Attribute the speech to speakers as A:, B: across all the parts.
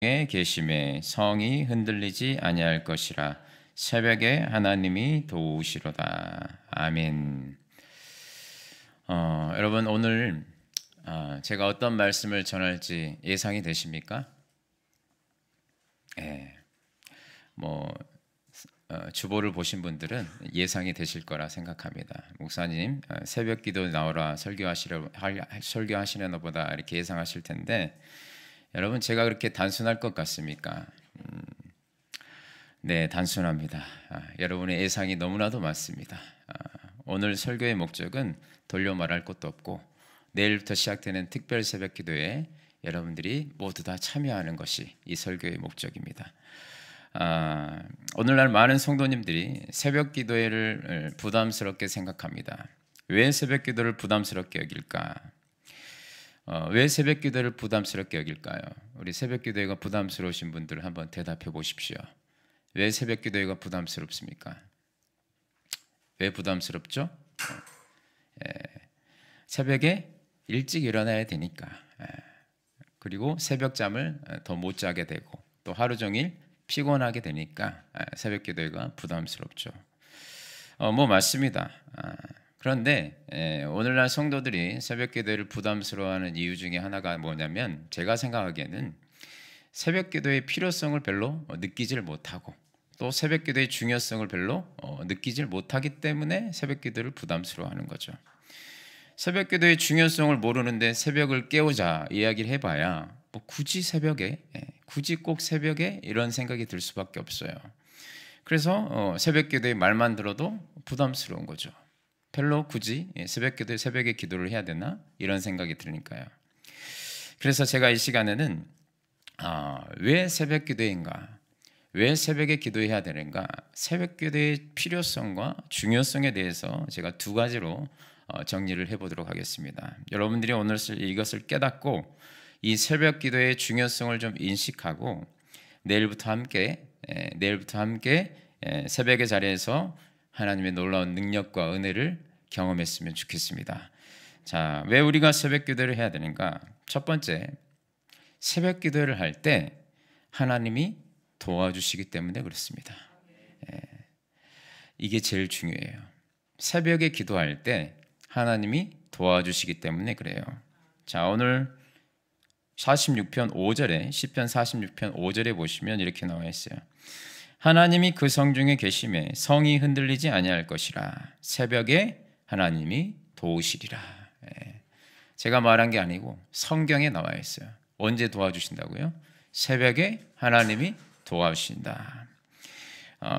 A: 에 계심에 성이 흔들리지 아니할 것이라. 새벽에 하나님이 도우시로다. 아멘. 여러분 오늘 제가 어떤 말씀을 전할지 예상이 되십니까? 뭐 주보를 보신 분들은 예상이 되실 거라 생각합니다. 목사님 새벽 기도 나오라 설교하시려나 보다 이렇게 예상하실 텐데, 여러분 제가 그렇게 단순할 것 같습니까? 네, 단순합니다. 여러분의 예상이 너무나도 맞습니다. 오늘 설교의 목적은 돌려 말할 것도 없고, 내일부터 시작되는 특별 새벽 기도에 여러분들이 모두 다 참여하는 것이 이 설교의 목적입니다. 오늘날 많은 성도님들이 새벽 기도를 부담스럽게 생각합니다. 왜 새벽 기도를 부담스럽게 여길까? 왜 새벽 기도를 부담스럽게 여길까요? 우리 새벽 기도가 부담스러우신 분들 한번 대답해 보십시오. 왜 새벽 기도가 부담스럽습니까? 왜 부담스럽죠? 새벽에 일찍 일어나야 되니까, 그리고 새벽 잠을 더 못 자게 되고, 또 하루 종일 피곤하게 되니까 새벽 기도가 부담스럽죠. 맞습니다. 그런데 오늘날 성도들이 새벽 기도를 부담스러워하는 이유 중에 하나가 뭐냐면, 제가 생각하기에는 새벽 기도의 필요성을 별로 느끼질 못하고, 또 새벽 기도의 중요성을 별로 느끼질 못하기 때문에 새벽 기도를 부담스러워하는 거죠. 새벽 기도의 중요성을 모르는데 새벽을 깨우자 이야기를 해봐야 뭐 굳이 꼭 새벽에 이런 생각이 들 수밖에 없어요. 그래서 새벽 기도의 말만 들어도 부담스러운 거죠. 별로 굳이 새벽에 기도를 해야 되나 이런 생각이 들으니까요. 그래서 제가 이 시간에는 왜 새벽 기도인가, 왜 새벽에 기도해야 되는가, 새벽 기도의 필요성과 중요성에 대해서 제가 두 가지로 정리를 해보도록 하겠습니다. 여러분들이 오늘 이것을 깨닫고 이 새벽 기도의 중요성을 좀 인식하고 내일부터 함께 새벽의 자리에서 하나님의 놀라운 능력과 은혜를 경험했으면 좋겠습니다. 자, 왜 우리가 새벽 기도를 해야 되는가? 첫 번째, 새벽 기도를 할 때 하나님이 도와주시기 때문에 그렇습니다. 이게 제일 중요해요. 새벽에 기도할 때 하나님이 도와주시기 때문에 그래요. 자, 오늘 46편 5절에 시편 46편 5절에 보시면 이렇게 나와 있어요. 하나님이 그 성중에 계심에 성이 흔들리지 아니할 것이라. 새벽에 하나님이 도우시리라. 제가 말한 게 아니고 성경에 나와 있어요. 언제 도와주신다고요? 새벽에 하나님이 도와주신다.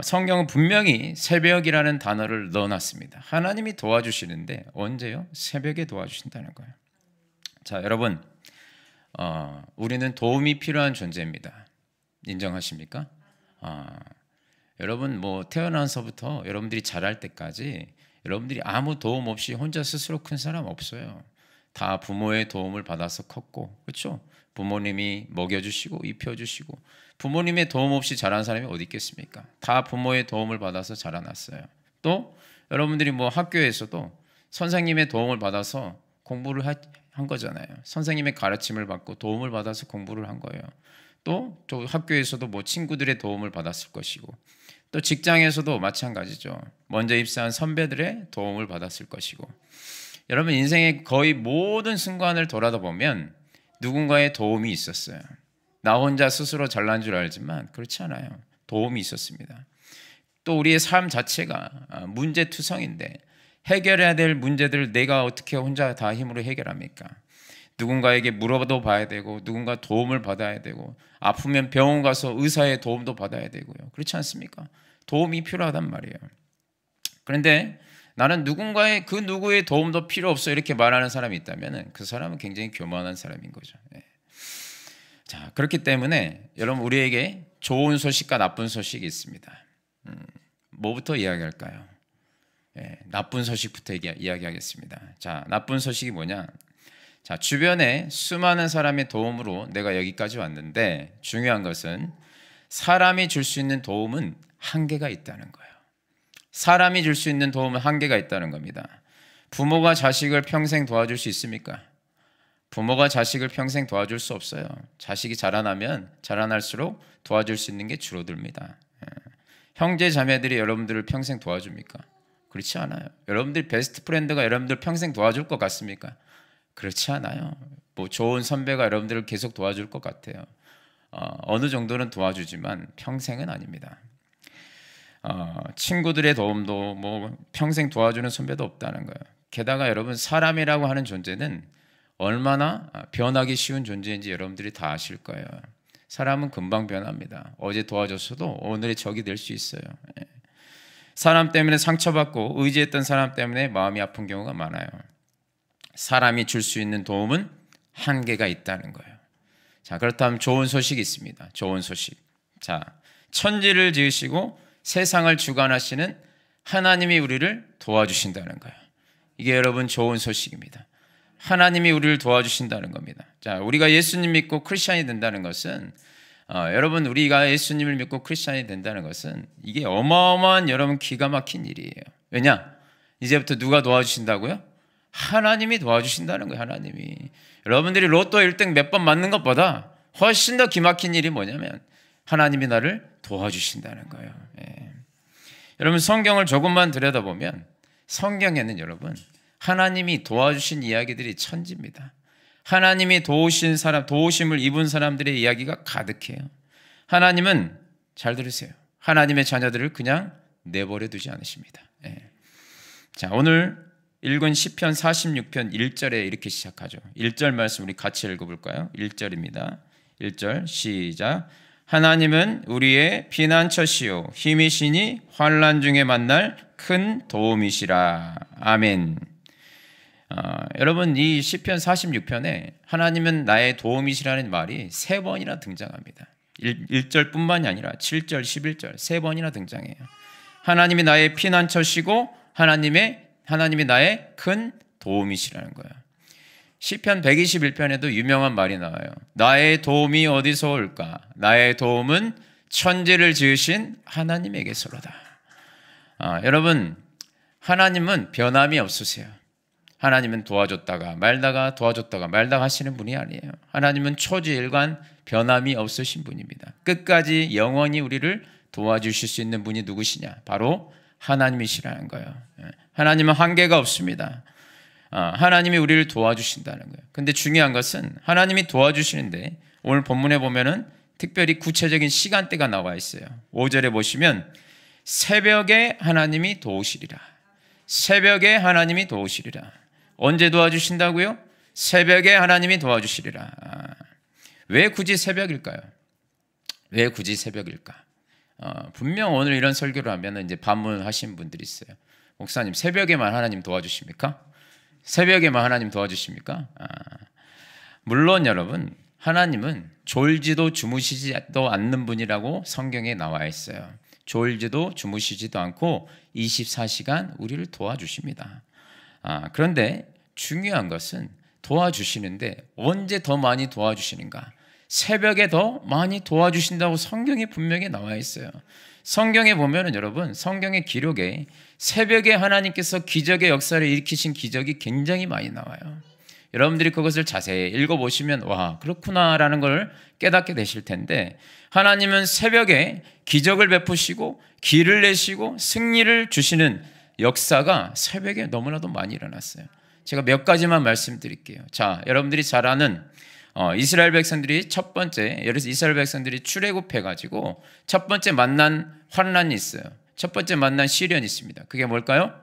A: 성경은 분명히 새벽이라는 단어를 넣어놨습니다. 하나님이 도와주시는데 언제요? 새벽에 도와주신다는 거예요. 자, 여러분, 우리는 도움이 필요한 존재입니다. 인정하십니까? 여러분 태어나서부터 여러분들이 자랄 때까지 여러분들이 아무 도움 없이 혼자 스스로 큰 사람 없어요. 다 부모의 도움을 받아서 컸고, 그렇죠? 부모님이 먹여주시고 입혀주시고, 부모님의 도움 없이 자란 사람이 어디 있겠습니까? 다 부모의 도움을 받아서 자라났어요. 또 여러분들이 학교에서도 선생님의 도움을 받아서 공부를 한 거잖아요. 선생님의 가르침을 받고 도움을 받아서 공부를 한 거예요. 또 학교에서도 친구들의 도움을 받았을 것이고, 또 직장에서도 마찬가지죠. 먼저 입사한 선배들의 도움을 받았을 것이고, 여러분 인생의 거의 모든 순간을 돌아보면 누군가의 도움이 있었어요. 나 혼자 스스로 잘난 줄 알지만 그렇지 않아요. 도움이 있었습니다. 또 우리의 삶 자체가 문제투성인데 해결해야 될 문제들을 내가 어떻게 혼자 다 힘으로 해결합니까? 누군가에게 물어도 봐야 되고, 누군가 도움을 받아야 되고, 아프면 병원 가서 의사의 도움도 받아야 되고요. 그렇지 않습니까? 도움이 필요하단 말이에요. 그런데 나는 그 누구의 도움도 필요 없어 이렇게 말하는 사람이 있다면 그 사람은 굉장히 교만한 사람인 거죠. 자, 그렇기 때문에 여러분 우리에게 좋은 소식과 나쁜 소식이 있습니다. 뭐부터 이야기할까요? 나쁜 소식부터 이야기하겠습니다. 자, 나쁜 소식이 뭐냐? 자, 주변에 수많은 사람의 도움으로 내가 여기까지 왔는데 중요한 것은 사람이 줄 수 있는 도움은 한계가 있다는 거예요. 사람이 줄 수 있는 도움은 한계가 있다는 겁니다. 부모가 자식을 평생 도와줄 수 있습니까? 부모가 자식을 평생 도와줄 수 없어요. 자식이 자라나면 자라날수록 도와줄 수 있는 게 줄어듭니다. 형제 자매들이 여러분들을 평생 도와줍니까? 그렇지 않아요. 여러분들이 베스트 프렌드가 여러분들 평생 도와줄 것 같습니까? 그렇지 않아요. 뭐 좋은 선배가 여러분들을 계속 도와줄 것 같아요. 어느 정도는 도와주지만 평생은 아닙니다. 친구들의 도움도 뭐 평생 도와주는 선배도 없다는 거예요. 게다가 여러분, 사람이라고 하는 존재는 얼마나 변하기 쉬운 존재인지 여러분들이 다 아실 거예요. 사람은 금방 변합니다. 어제 도와줬어도 오늘의 적이 될 수 있어요. 사람 때문에 상처받고 의지했던 사람 때문에 마음이 아픈 경우가 많아요. 사람이 줄 수 있는 도움은 한계가 있다는 거예요. 자, 그렇다면 좋은 소식이 있습니다. 좋은 소식. 자, 천지를 지으시고 세상을 주관하시는 하나님이 우리를 도와주신다는 거예요. 이게 여러분 좋은 소식입니다. 하나님이 우리를 도와주신다는 겁니다. 자, 우리가 예수님 믿고 크리스찬이 된다는 것은 여러분, 우리가 예수님을 믿고 크리스찬이 된다는 것은 이게 어마어마한 여러분 기가 막힌 일이에요. 왜냐? 이제부터 누가 도와주신다고요? 하나님이 도와주신다는 거예요. 하나님이. 여러분들이 로또 1등 몇 번 맞는 것보다 훨씬 더 기막힌 일이 뭐냐면 하나님이 나를 도와주신다는 거예요. 예. 여러분, 성경을 조금만 들여다보면 성경에는 여러분 하나님이 도와주신 이야기들이 천지입니다. 하나님이 도우신 사람, 도우심을 입은 사람들의 이야기가 가득해요. 하나님은, 잘 들으세요, 하나님의 자녀들을 그냥 내버려 두지 않으십니다. 예. 자, 오늘 읽은 시편 46편 1절에 이렇게 시작하죠. 1절 말씀 우리 같이 읽어볼까요? 1절입니다. 1절 시작. 하나님은 우리의 피난처시요 힘이시니 환난 중에 만날 큰 도움이시라. 아멘. 여러분, 이 시편 46편에 하나님은 나의 도움이시라는 말이 3번이나 등장합니다. 1절뿐만이 아니라 7절, 11절 3번이나 등장해요. 하나님이 나의 피난처시고 하나님이 나의 큰 도움이시라는 거예요. 시편 121편에도 유명한 말이 나와요. 나의 도움이 어디서 올까? 나의 도움은 천지를 지으신 하나님에게서로다. 여러분, 하나님은 변함이 없으세요. 하나님은 도와줬다가 말다가 도와줬다가 말다가 하시는 분이 아니에요. 하나님은 초지일관 변함이 없으신 분입니다. 끝까지 영원히 우리를 도와주실 수 있는 분이 누구시냐? 바로 하나님이시라는 거예요. 하나님은 한계가 없습니다. 하나님이 우리를 도와주신다는 거예요. 근데 중요한 것은 하나님이 도와주시는데 오늘 본문에 보면은 특별히 구체적인 시간대가 나와 있어요. 5절에 보시면 새벽에 하나님이 도우시리라. 새벽에 하나님이 도우시리라. 언제 도와주신다고요? 새벽에 하나님이 도와주시리라. 왜 굳이 새벽일까요? 왜 굳이 새벽일까? 분명 오늘 이런 설교를 하면 이제 반문하신 분들이 있어요. 목사님, 새벽에만 하나님 도와주십니까? 새벽에만 하나님 도와주십니까? 물론 여러분, 하나님은 졸지도 주무시지도 않는 분이라고 성경에 나와 있어요. 졸지도 주무시지도 않고 24시간 우리를 도와주십니다. 그런데 중요한 것은 도와주시는데 언제 더 많이 도와주시는가? 새벽에 더 많이 도와주신다고 성경에 분명히 나와 있어요. 성경에 보면은 여러분, 성경의 기록에 새벽에 하나님께서 기적의 역사를 일으키신 기적이 굉장히 많이 나와요. 여러분들이 그것을 자세히 읽어보시면 와, 그렇구나라는 걸 깨닫게 되실 텐데, 하나님은 새벽에 기적을 베푸시고 길을 내시고 승리를 주시는 역사가 새벽에 너무나도 많이 일어났어요. 제가 몇 가지만 말씀드릴게요. 자, 여러분들이 잘 아는 이스라엘 백성들이 첫 번째, 이스라엘 백성들이 출애굽해가지고 첫 번째 만난 환난이 있어요. 첫 번째 만난 시련이 있습니다. 그게 뭘까요?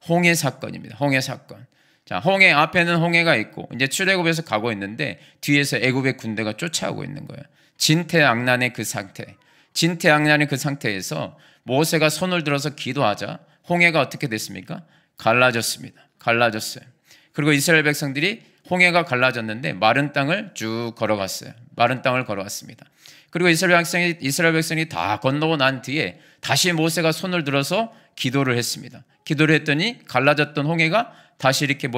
A: 홍해 사건입니다. 홍해 사건. 자, 홍해 앞에는 홍해가 있고 이제 출애굽해서 가고 있는데 뒤에서 애굽의 군대가 쫓아오고 있는 거예요. 진퇴양난의 그 상태. 진퇴양난의 그 상태에서 모세가 손을 들어서 기도하자 홍해가 어떻게 됐습니까? 갈라졌습니다. 갈라졌어요. 그리고 이스라엘 백성들이 홍해가 갈라졌는데 마른 땅을 쭉 걸어갔어요. 마른 땅을 걸어갔습니다. 그리고 이스라엘 백성이 다 건너고 난 뒤에 다시 모세가 손을 들어서 기도를 했습니다. 기도를 했더니 갈라졌던 홍해가 다시 이렇게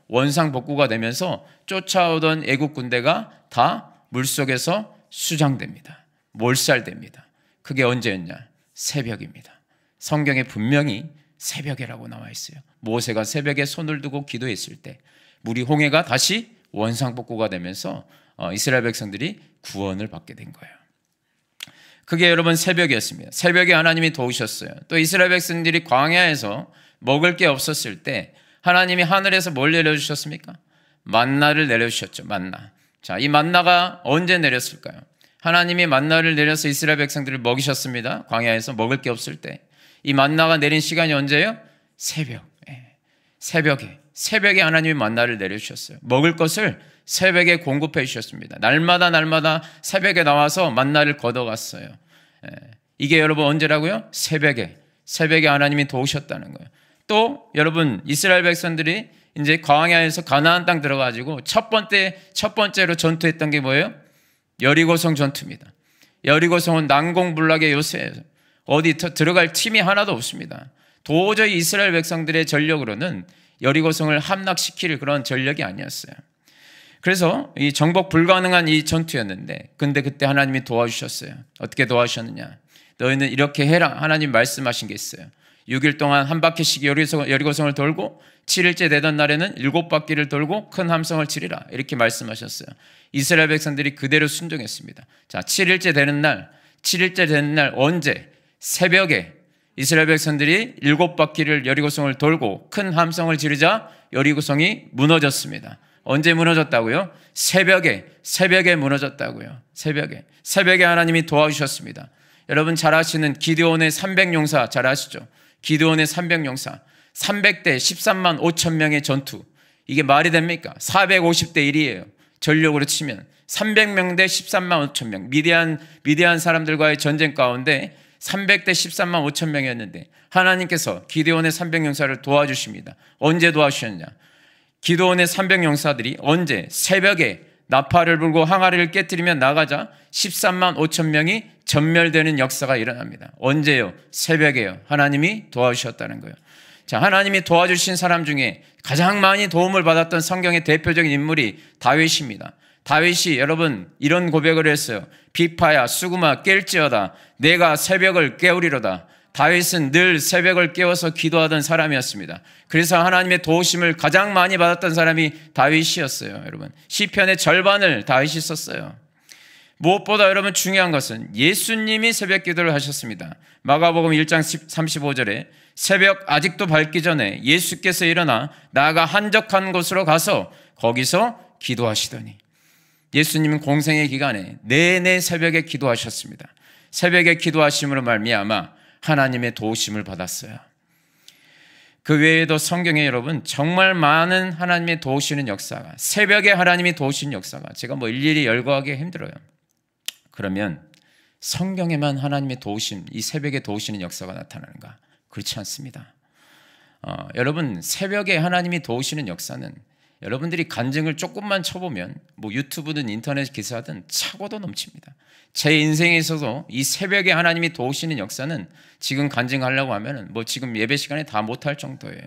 A: 원상복구가 되면서 쫓아오던 애국 군대가 다 물속에서 수장됩니다. 몰살됩니다. 그게 언제였냐? 새벽입니다. 성경에 분명히 새벽이라고 나와 있어요. 모세가 새벽에 손을 두고 기도했을 때 물이 홍해가 다시 원상복구가 되면서 이스라엘 백성들이 구원을 받게 된 거예요. 그게 여러분 새벽이었습니다. 새벽에 하나님이 도우셨어요. 또 이스라엘 백성들이 광야에서 먹을 게 없었을 때 하나님이 하늘에서 뭘 내려주셨습니까? 만나를 내려주셨죠. 만나. 자, 이 만나가 언제 내렸을까요? 하나님이 만나를 내려서 이스라엘 백성들을 먹이셨습니다. 광야에서 먹을 게 없을 때. 이 만나가 내린 시간이 언제예요? 새벽. 새벽에 하나님이 만나를 내려주셨어요. 먹을 것을 새벽에 공급해 주셨습니다. 날마다 새벽에 나와서 만나를 걷어갔어요. 이게 여러분 언제라고요? 새벽에 하나님이 도우셨다는 거예요. 또 여러분 이스라엘 백성들이 이제 광야에서 가나안 땅 들어가지고 첫 번째로 전투했던 게 뭐예요? 여리고성 전투입니다. 여리고성은 난공불락의 요새예요. 어디 들어갈 팀이 하나도 없습니다. 도저히 이스라엘 백성들의 전력으로는 여리고성을 함락시킬 그런 전력이 아니었어요. 그래서 이 정복 불가능한 이 전투였는데 근데 그때 하나님이 도와주셨어요. 어떻게 도와주셨느냐? 너희는 이렇게 해라. 하나님 말씀하신 게 있어요. 6일 동안 한 바퀴씩 여리고성을 돌고 7일째 되던 날에는 7바퀴를 돌고 큰 함성을 치리라. 이렇게 말씀하셨어요. 이스라엘 백성들이 그대로 순종했습니다. 자, 7일째 되는 날 언제? 새벽에 이스라엘 백성들이 7바퀴를 여리고성을 돌고 큰 함성을 지르자 여리고성이 무너졌습니다. 언제 무너졌다고요? 새벽에 무너졌다고요. 새벽에 하나님이 도와주셨습니다. 여러분 잘 아시는 기드온의 300용사 잘 아시죠? 기드온의 300용사 300대 13만 5천 명의 전투. 이게 말이 됩니까? 450대 1이에요. 전력으로 치면 300명 대 13만 5천 명. 미디안 사람들과의 전쟁 가운데 300대 13만 5천 명이었는데 하나님께서 기드온의 300용사를 도와주십니다. 언제 도와주셨냐? 기드온의 300용사들이 언제? 새벽에 나팔을 불고 항아리를 깨뜨리며 나가자 13만 5천 명이 전멸되는 역사가 일어납니다. 언제요? 새벽에요. 하나님이 도와주셨다는 거예요. 자, 하나님이 도와주신 사람 중에 가장 많이 도움을 받았던 성경의 대표적인 인물이 다윗입니다. 다윗이 여러분 이런 고백을 했어요. 비파야 수구마 깰지어다 내가 새벽을 깨우리로다. 다윗은 늘 새벽을 깨워서 기도하던 사람이었습니다. 그래서 하나님의 도우심을 가장 많이 받았던 사람이 다윗이었어요. 여러분 시편의 절반을 다윗이 썼어요. 무엇보다 여러분 중요한 것은 예수님이 새벽 기도를 하셨습니다. 마가복음 1장 35절에 새벽 아직도 밝기 전에 예수께서 일어나 나아가 한적한 곳으로 가서 거기서 기도하시더니 예수님은 공생의 기간에 내내 새벽에 기도하셨습니다. 새벽에 기도하심으로 말미암아 하나님의 도우심을 받았어요. 그 외에도 성경에 여러분 정말 많은 하나님의 도우시는 역사가 새벽에 하나님이 도우시는 역사가 제가 일일이 열거하기 힘들어요. 그러면 성경에만 하나님의 도우심, 이 새벽에 도우시는 역사가 나타나는가? 그렇지 않습니다. 여러분 새벽에 하나님이 도우시는 역사는 여러분들이 간증을 조금만 쳐보면 유튜브든 인터넷 기사든 차고도 넘칩니다. 제 인생에 있어서 이 새벽에 하나님이 도우시는 역사는 지금 간증하려고 하면 지금 예배 시간에 다 못할 정도예요.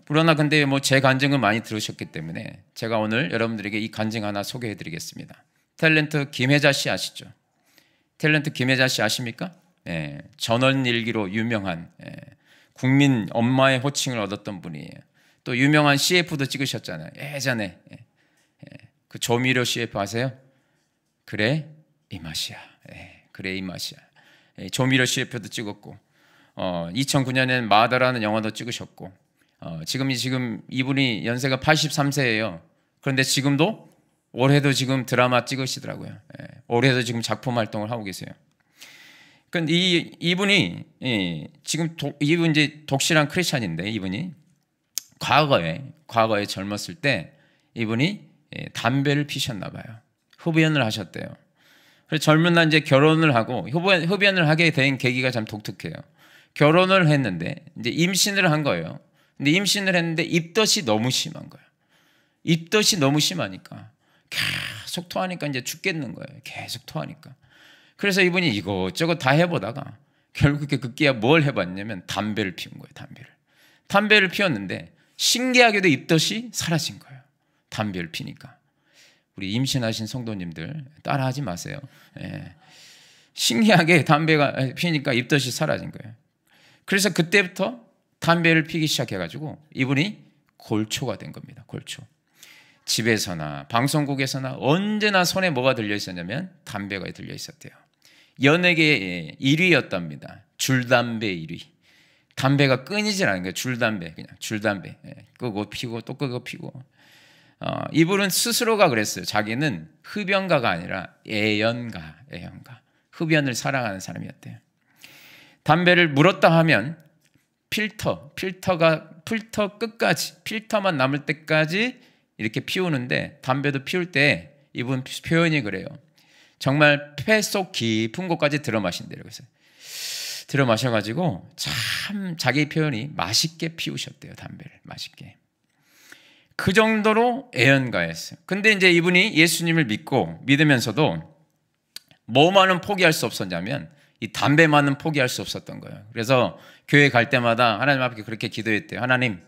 A: 그러나 근데 제 간증을 많이 들으셨기 때문에 제가 오늘 여러분들에게 이 간증 하나 소개해 드리겠습니다. 탤런트 김혜자 씨 아시죠? 탤런트 김혜자 씨 아십니까? 전원일기로 유명한 국민 엄마의 호칭을 얻었던 분이에요. 또 유명한 CF도 찍으셨잖아요. 예전에 그 조미료 CF 아세요? 그래 이 맛이야. 그래 이 맛이야. 조미료 CF도 찍었고 2009년에는 마더라는 영화도 찍으셨고 지금 이분이 연세가 83세예요. 그런데 지금도 올해도 지금 드라마 찍으시더라고요. 올해도 지금 작품 활동을 하고 계세요. 근데 이분이 이분 이제 독실한 크리스찬인데 이분이 과거에 젊었을 때 이분이 담배를 피셨나 봐요. 흡연을 하셨대요. 그래서 젊은 날 이제 결혼을 하고 흡연을 하게 된 계기가 참 독특해요. 결혼을 했는데 이제 임신을 한 거예요. 근데 임신을 했는데 입덧이 너무 심한 거예요. 입덧이 너무 심하니까 계속 토하니까 이제 죽겠는 거예요. 계속 토하니까. 그래서 이분이 이것저것 다 해보다가 결국에 급기야 뭘 해봤냐면 담배를 피운 거예요. 담배를 피웠는데 신기하게도 입덧이 사라진 거예요. 담배를 피니까. 우리 임신하신 성도님들 따라하지 마세요. 신기하게 담배가 피니까 입덧이 사라진 거예요. 그래서 그때부터 담배를 피기 시작해가지고 이분이 골초가 된 겁니다. 골초. 집에서나 방송국에서나 언제나 손에 뭐가 들려 있었냐면 담배가 들려 있었대요. 연예계의 1위였답니다. 줄담배 1위. 담배가 끊이질 않은 거예요. 줄담배, 그냥 줄담배. 끄고 피고 또 끄고 피고. 이분은 스스로가 그랬어요. 자기는 흡연가가 아니라 애연가. 흡연을 사랑하는 사람이었대요. 담배를 물었다 하면 필터 끝까지, 필터만 남을 때까지 이렇게 피우는데, 담배도 피울 때 이분 표현이 그래요. 정말 폐 속 깊은 곳까지 들어 마신대요. 그래서 들어 마셔가지고 참 자기 표현이 맛있게 피우셨대요. 담배를 맛있게. 그 정도로 애연가였어요. 근데 이제 이분이 예수님을 믿으면서도 뭐만은 포기할 수 없었냐면 이 담배만은 포기할 수 없었던 거예요. 그래서 교회 갈 때마다 하나님 앞에 그렇게 기도했대요. 하나님,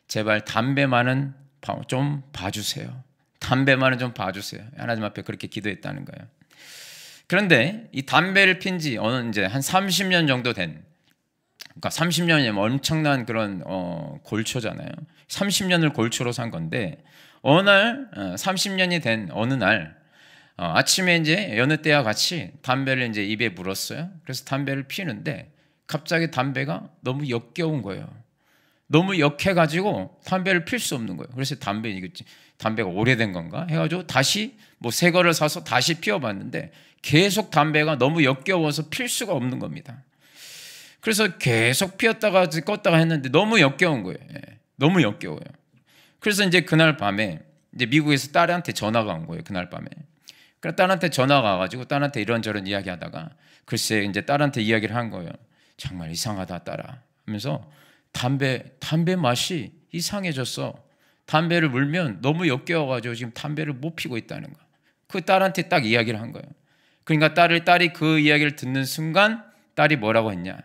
A: 제발 담배만은 좀 봐주세요. 담배만은 좀 봐주세요. 하나님 앞에 그렇게 기도했다는 거예요. 그런데 이 담배를 핀 지 이제 한 30년 정도 된, 그러니까 30년이면 엄청난 그런 골초잖아요. 30년을 골초로 산 건데, 어느 날 30년이 된 어느 날 아침에 이제 여느 때와 같이 담배를 이제 입에 물었어요. 그래서 담배를 피우는데 갑자기 담배가 너무 역겨운 거예요. 너무 역해가지고 담배를 필 수 없는 거예요. 그래서 담배가 오래된 건가 해가지고 다시 뭐 새 거를 사서 다시 피워봤는데 계속 담배가 너무 역겨워서 필 수가 없는 겁니다. 그래서 계속 피웠다가 껐다가 했는데 너무 역겨운 거예요. 너무 역겨워요. 그래서 이제 그날 밤에 이제 미국에서 딸한테 전화가 온 거예요. 그날 밤에. 그래서 딸한테 전화가 와가지고 딸한테 이런저런 이야기하다가 글쎄 이제 딸한테 이야기를 한 거예요. 정말 이상하다 딸아 하면서 담배 맛이 이상해졌어. 담배를 물면 너무 역겨워가지고 지금 담배를 못 피고 있다는 거야. 그 딸한테 딱 이야기를 한 거예요. 그러니까 딸이 그 이야기를 듣는 순간 딸이 뭐라고 했냐?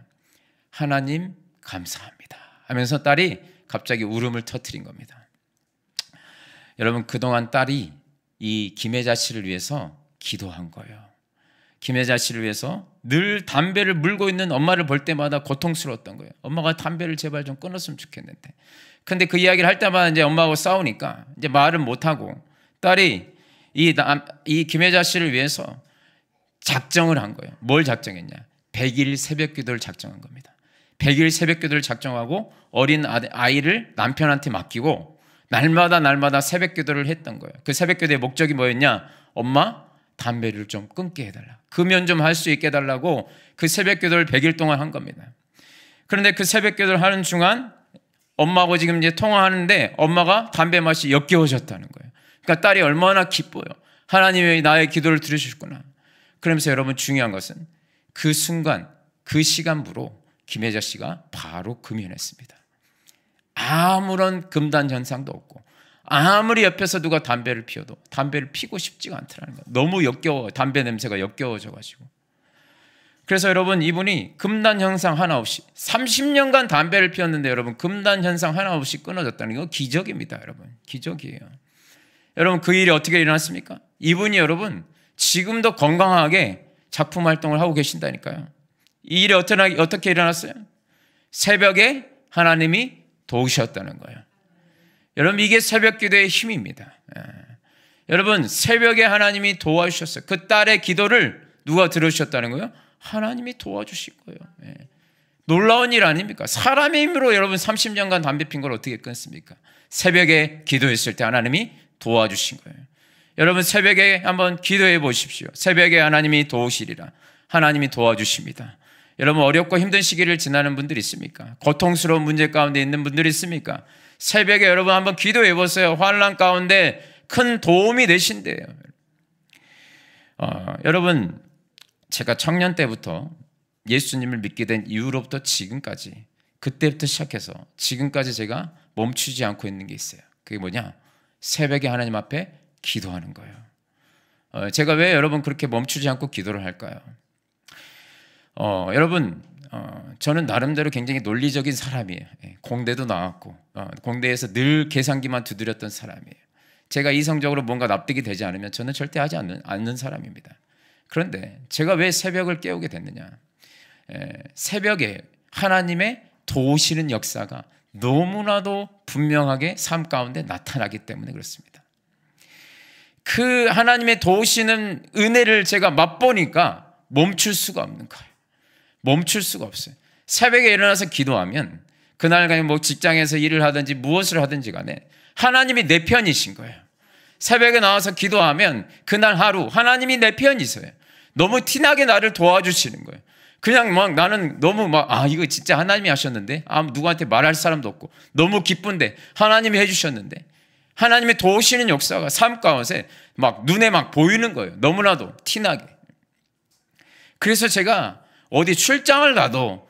A: 하나님 감사합니다 하면서 딸이 갑자기 울음을 터뜨린 겁니다. 여러분, 그동안 딸이 이 김혜자 씨를 위해서 기도한 거예요. 김혜자 씨를 위해서 늘 담배를 물고 있는 엄마를 볼 때마다 고통스러웠던 거예요. 엄마가 담배를 제발 좀 끊었으면 좋겠는데. 근데 그 이야기를 할 때마다 이제 엄마하고 싸우니까 이제 말을 못하고 딸이 이 김혜자 씨를 위해서 작정을 한 거예요. 뭘 작정했냐? 100일 새벽 기도를 작정한 겁니다. 100일 새벽 기도를 작정하고 어린 아이를 남편한테 맡기고 날마다 새벽 기도를 했던 거예요. 그 새벽 기도의 목적이 뭐였냐? 엄마, 담배를 좀 끊게 해달라. 금연 좀 할 수 있게 해달라고 그 새벽 기도를 100일 동안 한 겁니다. 그런데 그 새벽 기도를 하는 중간 엄마하고 지금 이제 통화하는데 엄마가 담배 맛이 역겨워졌다는 거예요. 그러니까 딸이 얼마나 기뻐요. 하나님이 나의 기도를 들으셨구나. 그러면서 여러분, 중요한 것은 그 순간, 그 시간부로 김혜자 씨가 바로 금연했습니다. 아무런 금단 현상도 없고 아무리 옆에서 누가 담배를 피워도 담배를 피고 싶지가 않더라는 거예요. 너무 역겨워. 담배 냄새가 역겨워져가지고. 그래서 여러분, 이분이 금단 현상 하나 없이 30년간 담배를 피웠는데 여러분, 금단 현상 하나 없이 끊어졌다는 거 기적입니다. 여러분, 기적이에요. 여러분, 그 일이 어떻게 일어났습니까? 이분이 여러분 지금도 건강하게 작품 활동을 하고 계신다니까요. 이 일이 어떻게 일어났어요? 새벽에 하나님이 도우셨다는 거예요. 여러분, 이게 새벽 기도의 힘입니다. 여러분, 새벽에 하나님이 도와주셨어요. 그 딸의 기도를 누가 들으셨다는 거예요? 하나님이 도와주신 거예요. 놀라운 일 아닙니까? 사람의 힘으로 여러분 30년간 담배 핀 걸 어떻게 끊습니까? 새벽에 기도했을 때 하나님이 도와주신 거예요. 여러분, 새벽에 한번 기도해 보십시오. 새벽에 하나님이 도우시리라. 하나님이 도와주십니다. 여러분, 어렵고 힘든 시기를 지나는 분들 있습니까? 고통스러운 문제 가운데 있는 분들이 있습니까? 새벽에 여러분 한번 기도해 보세요. 환난 가운데 큰 도움이 되신대요. 여러분, 제가 청년 때부터 예수님을 믿게 된 이후로부터 지금까지, 그때부터 시작해서 지금까지 제가 멈추지 않고 있는 게 있어요. 그게 뭐냐? 새벽에 하나님 앞에 기도하는 거예요. 제가 왜 여러분 그렇게 멈추지 않고 기도를 할까요? 여러분, 저는 나름대로 굉장히 논리적인 사람이에요. 공대도 나왔고 공대에서 늘 계산기만 두드렸던 사람이에요. 제가 이성적으로 뭔가 납득이 되지 않으면 저는 절대 하지 않는 사람입니다. 그런데 제가 왜 새벽을 깨우게 됐느냐? 새벽에 하나님의 도우시는 역사가 너무나도 분명하게 삶 가운데 나타나기 때문에 그렇습니다. 그 하나님의 도우시는 은혜를 제가 맛보니까 멈출 수가 없는 거예요. 멈출 수가 없어요. 새벽에 일어나서 기도하면 그날 뭐 직장에서 일을 하든지 무엇을 하든지 간에 하나님이 내 편이신 거예요. 새벽에 나와서 기도하면 그날 하루 하나님이 내 편이세요. 너무 티나게 나를 도와주시는 거예요. 그냥 막 나는 너무 이거 진짜 하나님이 하셨는데 누구한테 말할 사람도 없고 너무 기쁜데 하나님이 해주셨는데 하나님의 도우시는 역사가 삶 가운데 막 눈에 막 보이는 거예요. 너무나도 티나게. 그래서 제가 어디 출장을 가도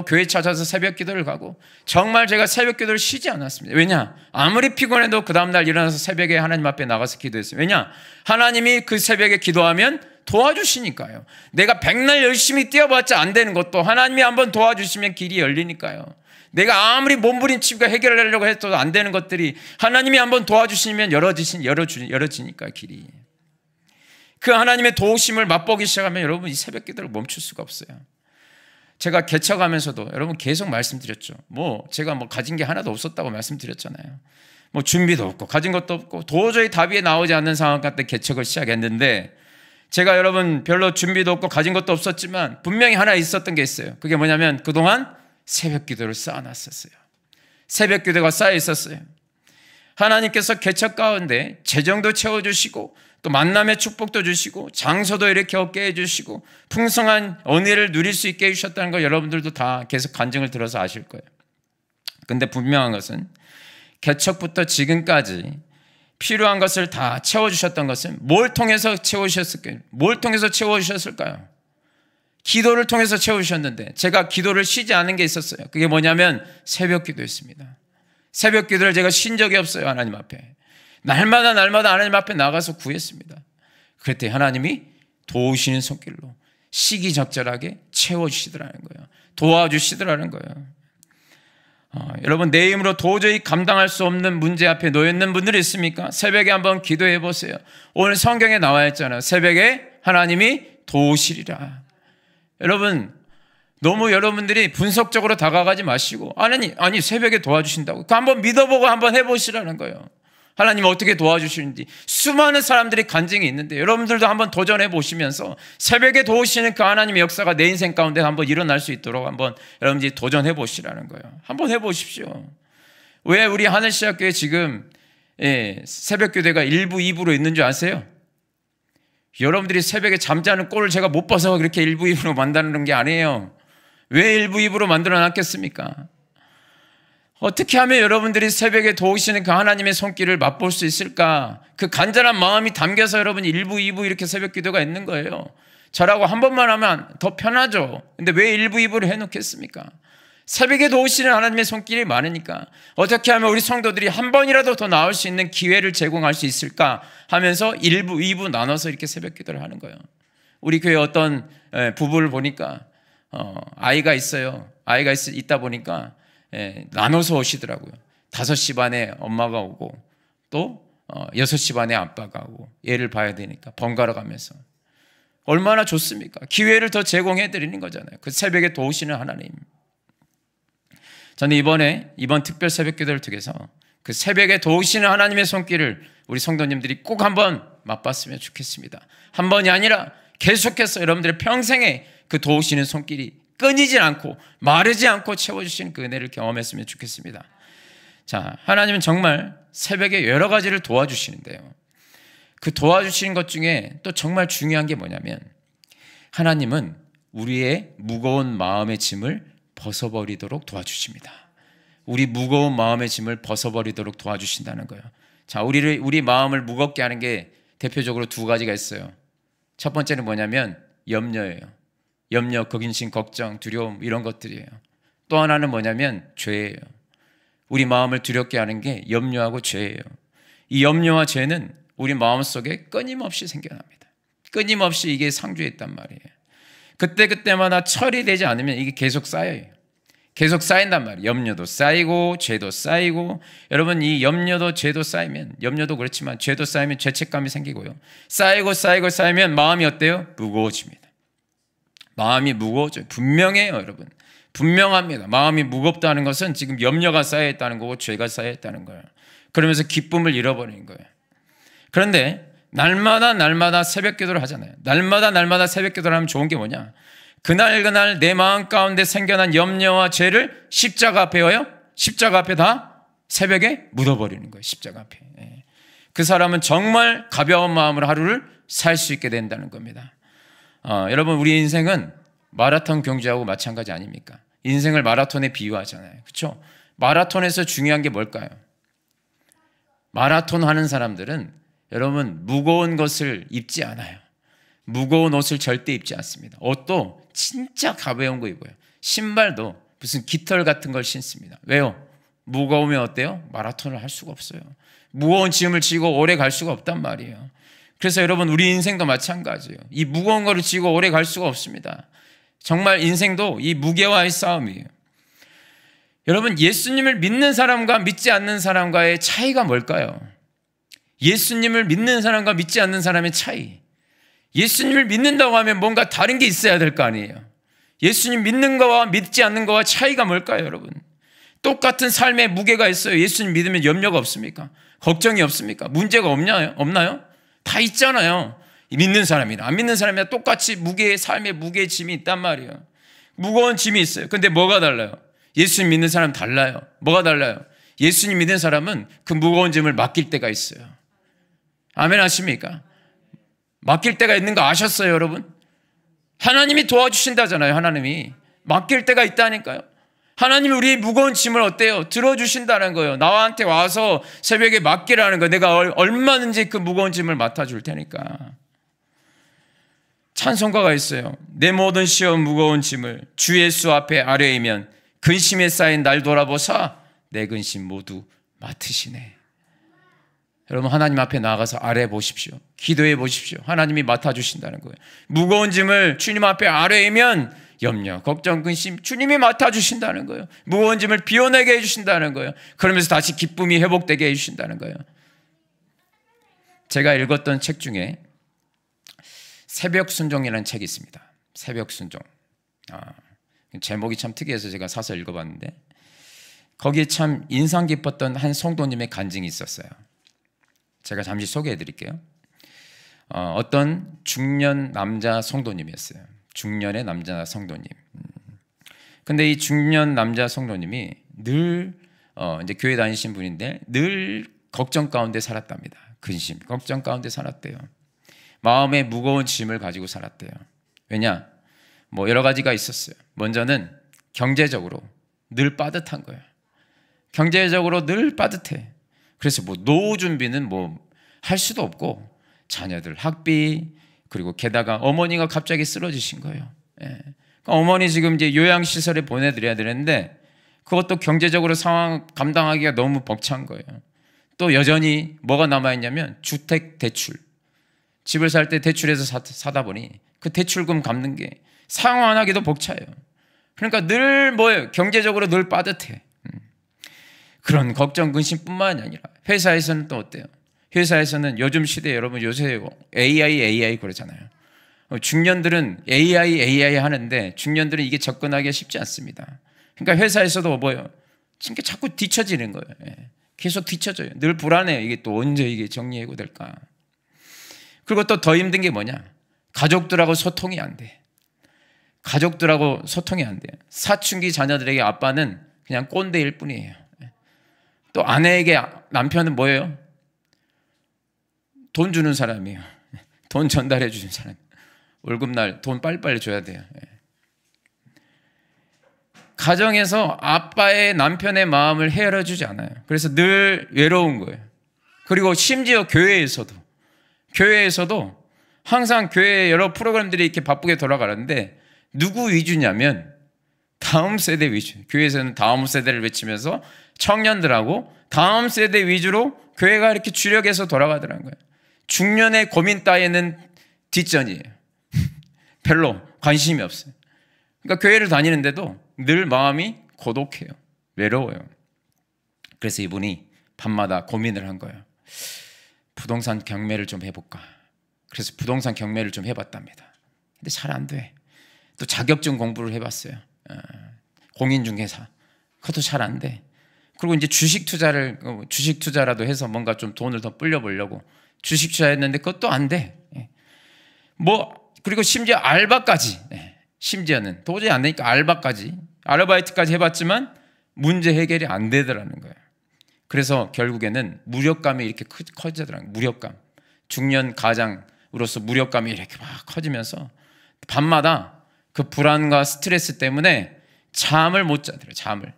A: 교회 찾아서 새벽 기도를 가고 정말 제가 새벽 기도를 쉬지 않았습니다. 왜냐? 아무리 피곤해도 그 다음날 일어나서 새벽에 하나님 앞에 나가서 기도했어요. 왜냐? 하나님이 그 새벽에 기도하면 도와주시니까요. 내가 백날 열심히 뛰어봤자 안 되는 것도 하나님이 한번 도와주시면 길이 열리니까요. 내가 아무리 몸부림치고 해결하려고 해도 안 되는 것들이 하나님이 한번 도와주시면 열어지니까 길이. 그 하나님의 도우심을 맛보기 시작하면 여러분 이 새벽 기도를 멈출 수가 없어요. 제가 개척하면서도 여러분 계속 말씀드렸죠. 제가 가진 게 하나도 없었다고 말씀드렸잖아요. 준비도 없고 가진 것도 없고 도저히 답이 나오지 않는 상황 같은 개척을 시작했는데 제가 여러분 별로 준비도 없고 가진 것도 없었지만 분명히 하나 있었던 게 있어요. 그게 뭐냐면 그동안 새벽 기도를 쌓아놨었어요. 새벽 기도가 쌓여 있었어요. 하나님께서 개척 가운데 재정도 채워주시고 또 만남의 축복도 주시고 장소도 이렇게 얻게 해주시고 풍성한 은혜를 누릴 수 있게 해주셨다는 걸 여러분들도 다 계속 간증을 들어서 아실 거예요. 근데 분명한 것은 개척부터 지금까지 필요한 것을 다 채워주셨던 것은 뭘 통해서 채워주셨을까요? 뭘 통해서 채워주셨을까요? 기도를 통해서 채우셨는데 제가 기도를 쉬지 않은 게 있었어요. 그게 뭐냐면 새벽 기도였습니다. 새벽 기도를 제가 쉰 적이 없어요. 하나님 앞에. 날마다 하나님 앞에 나가서 구했습니다. 그랬더니 하나님이 도우시는 손길로 시기적절하게 채워주시더라는 거예요. 도와주시더라는 거예요. 여러분 내 힘으로 도저히 감당할 수 없는 문제 앞에 놓여 있는 분들이 있습니까? 새벽에 한번 기도해 보세요. 오늘 성경에 나와 있잖아요. 새벽에 하나님이 도우시리라. 여러분 너무 여러분들이 분석적으로 다가가지 마시고 아니 새벽에 도와주신다고 그 한번 믿어보고 한번 해보시라는 거예요. 하나님 어떻게 도와주시는지 수많은 사람들이 간증이 있는데 여러분들도 한번 도전해 보시면서 새벽에 도우시는 그 하나님의 역사가 내 인생 가운데 한번 일어날 수 있도록 한번 여러분들이 도전해 보시라는 거예요. 한번 해보십시오. 왜 우리 하늘시학교에 지금 새벽 교대가 1부, 2부로 있는 줄 아세요? 여러분들이 새벽에 잠자는 꼴을 제가 못 봐서 그렇게 1부, 2부로 만드는 게 아니에요. 왜 1부, 2부로 만들어 놨겠습니까? 어떻게 하면 여러분들이 새벽에 도우시는 그 하나님의 손길을 맛볼 수 있을까? 그 간절한 마음이 담겨서 여러분이 1부, 2부 이렇게 새벽 기도가 있는 거예요. 저라고 한 번만 하면 더 편하죠. 근데 왜 1부, 2부를 해놓겠습니까? 새벽에 도우시는 하나님의 손길이 많으니까 어떻게 하면 우리 성도들이 한 번이라도 더 나올 수 있는 기회를 제공할 수 있을까 하면서 1부, 2부 나눠서 이렇게 새벽 기도를 하는 거예요. 우리 교회 어떤 부부를 보니까 아이가 있어요. 아이가 있다 보니까 나눠서 오시더라고요. 5시 반에 엄마가 오고 또 6시 반에 아빠가 오고 애를 봐야 되니까 번갈아 가면서 얼마나 좋습니까? 기회를 더 제공해 드리는 거잖아요. 그 새벽에 도우시는 하나님. 저는 이번 특별 새벽 기도를 통해서 그 새벽에 도우시는 하나님의 손길을 우리 성도님들이 꼭 한번 맛봤으면 좋겠습니다. 한 번이 아니라 계속해서 여러분들의 평생에 그 도우시는 손길이 끊이지 않고 마르지 않고 채워주시는 그 은혜를 경험했으면 좋겠습니다. 자, 하나님은 정말 새벽에 여러 가지를 도와주시는데요. 그 도와주시는 것 중에 또 정말 중요한 게 뭐냐면 하나님은 우리의 무거운 마음의 짐을 벗어버리도록 도와주십니다. 우리 무거운 마음의 짐을 벗어버리도록 도와주신다는 거예요. 자, 우리 마음을 무겁게 하는 게 대표적으로 2가지가 있어요. 첫 번째는 뭐냐면 염려예요. 염려, 근심, 걱정, 두려움 이런 것들이에요. 또 하나는 뭐냐면 죄예요. 우리 마음을 두렵게 하는 게 염려하고 죄예요. 이 염려와 죄는 우리 마음속에 끊임없이 생겨납니다. 끊임없이 이게 상주해 있단 말이에요. 그때마다 처리되지 않으면 이게 계속 쌓여요. 계속 쌓인단 말이에요. 염려도 쌓이고 죄도 쌓이고 여러분 이 염려도 죄도 쌓이면 염려도 그렇지만 죄도 쌓이면 죄책감이 생기고요. 쌓이면 마음이 어때요? 무거워집니다. 마음이 무거워져요. 분명해요, 여러분. 분명합니다. 마음이 무겁다는 것은 지금 염려가 쌓여있다는 거고 죄가 쌓여있다는 거예요. 그러면서 기쁨을 잃어버리는 거예요. 그런데 날마다 새벽 기도를 하잖아요. 날마다 새벽 기도를 하면 좋은 게 뭐냐? 그날 내 마음 가운데 생겨난 염려와 죄를 십자가 앞에 십자가 앞에 다 새벽에 묻어버리는 거예요. 십자가 앞에. 그 사람은 정말 가벼운 마음으로 하루를 살 수 있게 된다는 겁니다. 여러분, 우리 인생은 마라톤 경주하고 마찬가지 아닙니까? 인생을 마라톤에 비유하잖아요. 그렇죠? 마라톤에서 중요한 게 뭘까요? 마라톤 하는 사람들은 여러분 무거운 것을 입지 않아요. 무거운 옷을 절대 입지 않습니다. 옷도 진짜 가벼운 거 입어요. 신발도 무슨 깃털 같은 걸 신습니다. 왜요? 무거우면 어때요? 마라톤을 할 수가 없어요. 무거운 짐을 지고 오래 갈 수가 없단 말이에요. 그래서 여러분, 우리 인생도 마찬가지예요. 이 무거운 거를 지고 오래 갈 수가 없습니다. 정말 인생도 이 무게와의 싸움이에요. 여러분, 예수님을 믿는 사람과 믿지 않는 사람과의 차이가 뭘까요? 예수님을 믿는 사람과 믿지 않는 사람의 차이. 예수님을 믿는다고 하면 뭔가 다른 게 있어야 될 거 아니에요. 예수님 믿는 거와 믿지 않는 거와 차이가 뭘까요, 여러분? 똑같은 삶의 무게가 있어요. 예수님 믿으면 염려가 없습니까? 걱정이 없습니까? 문제가 없나요? 다 있잖아요. 믿는 사람이나 안 믿는 사람이나 똑같이 삶의 무게의 짐이 있단 말이에요. 무거운 짐이 있어요. 근데 뭐가 달라요? 예수님 믿는 사람 달라요. 뭐가 달라요? 예수님 믿는 사람은 그 무거운 짐을 맡길 때가 있어요. 아멘 하십니까? 맡길 때가 있는 거 아셨어요, 여러분? 하나님이 도와주신다잖아요. 하나님이 맡길 때가 있다니까요. 하나님이 우리의 무거운 짐을 어때요? 들어주신다는 거예요. 나한테 와서 새벽에 맡기라는 거예요. 내가 얼마든지 그 무거운 짐을 맡아줄 테니까. 찬송가가 있어요. 내 모든 시험 무거운 짐을 주 예수 앞에 아뢰이면 근심에 쌓인 날 돌아보사 내 근심 모두 맡으시네. 여러분, 하나님 앞에 나가서 아뢰 보십시오. 기도해 보십시오. 하나님이 맡아주신다는 거예요. 무거운 짐을 주님 앞에 아뢰이면 염려, 걱정, 근심 주님이 맡아주신다는 거예요. 무거운 짐을 비워내게 해주신다는 거예요. 그러면서 다시 기쁨이 회복되게 해주신다는 거예요. 제가 읽었던 책 중에 새벽 순종이라는 책이 있습니다. 새벽 순종. 제목이 참 특이해서 제가 사서 읽어봤는데 거기에 참 인상 깊었던 한 성도님의 간증이 있었어요. 제가 잠시 소개해 드릴게요. 어떤 중년 남자 성도님이었어요. 중년의 남자 성도님. 근데 이 중년 남자 성도님이 늘 이제 교회 다니신 분인데 늘 걱정 가운데 살았답니다. 근심, 걱정 가운데 살았대요. 마음에 무거운 짐을 가지고 살았대요. 왜냐? 뭐 여러 가지가 있었어요. 먼저는 경제적으로 늘 빠듯한 거예요. 경제적으로 늘 빠듯해. 그래서 뭐 노후 준비는 뭐 할 수도 없고 자녀들 학비 그리고 게다가 어머니가 갑자기 쓰러지신 거예요. 그러니까 어머니 지금 이제 요양시설에 보내드려야 되는데 그것도 경제적으로 상황 감당하기가 너무 벅찬 거예요. 또 여전히 뭐가 남아있냐면 주택 대출. 집을 살 때 대출해서 사다 보니 그 대출금 갚는 게 상환하기도 벅차요. 그러니까 늘 뭐예요? 경제적으로 늘 빠듯해. 그런 걱정, 근심뿐만이 아니라 회사에서는 또 어때요? 회사에서는 요즘 시대에 여러분 요새 AI 그러잖아요. 중년들은 AI 하는데 중년들은 이게 접근하기가 쉽지 않습니다. 그러니까 회사에서도 뭐예요? 진짜 자꾸 뒤처지는 거예요. 계속 뒤처져요. 늘 불안해요. 이게 또 언제 이게 정리해고될까? 그리고 또 더 힘든 게 뭐냐? 가족들하고 소통이 안 돼. 가족들하고 소통이 안 돼요. 사춘기 자녀들에게 아빠는 그냥 꼰대일 뿐이에요. 또 아내에게 남편은 뭐예요? 돈 주는 사람이에요. 돈 전달해 주는 사람. 월급날 돈 빨리빨리 줘야 돼요. 가정에서 아빠의 남편의 마음을 헤아려 주지 않아요. 그래서 늘 외로운 거예요. 그리고 심지어 교회에서도 항상 교회에 여러 프로그램들이 이렇게 바쁘게 돌아가는데 누구 위주냐면 다음 세대 위주. 교회에서는 다음 세대를 외치면서 청년들하고 다음 세대 위주로 교회가 이렇게 주력해서 돌아가더라는 거예요. 중년의 고민 따위는 뒷전이에요. 별로 관심이 없어요. 그러니까 교회를 다니는데도 늘 마음이 고독해요. 외로워요. 그래서 이분이 밤마다 고민을 한 거예요. 부동산 경매를 좀 해볼까. 그래서 부동산 경매를 좀 해봤답니다. 근데 잘 안 돼. 또 자격증 공부를 해봤어요. 공인중개사. 그것도 잘 안 돼. 그리고 이제 주식 투자라도 해서 뭔가 좀 돈을 더 불려보려고 주식 투자했는데 그것도 안 돼. 그리고 심지어 알바까지, 심지어는 도저히 안 되니까 아르바이트까지 해봤지만 문제 해결이 안 되더라는 거예요. 그래서 결국에는 무력감이 이렇게 커지더라고요. 무력감. 중년 가장으로서 무력감이 이렇게 막 커지면서 밤마다 그 불안과 스트레스 때문에 잠을 못 자더래요. 잠을.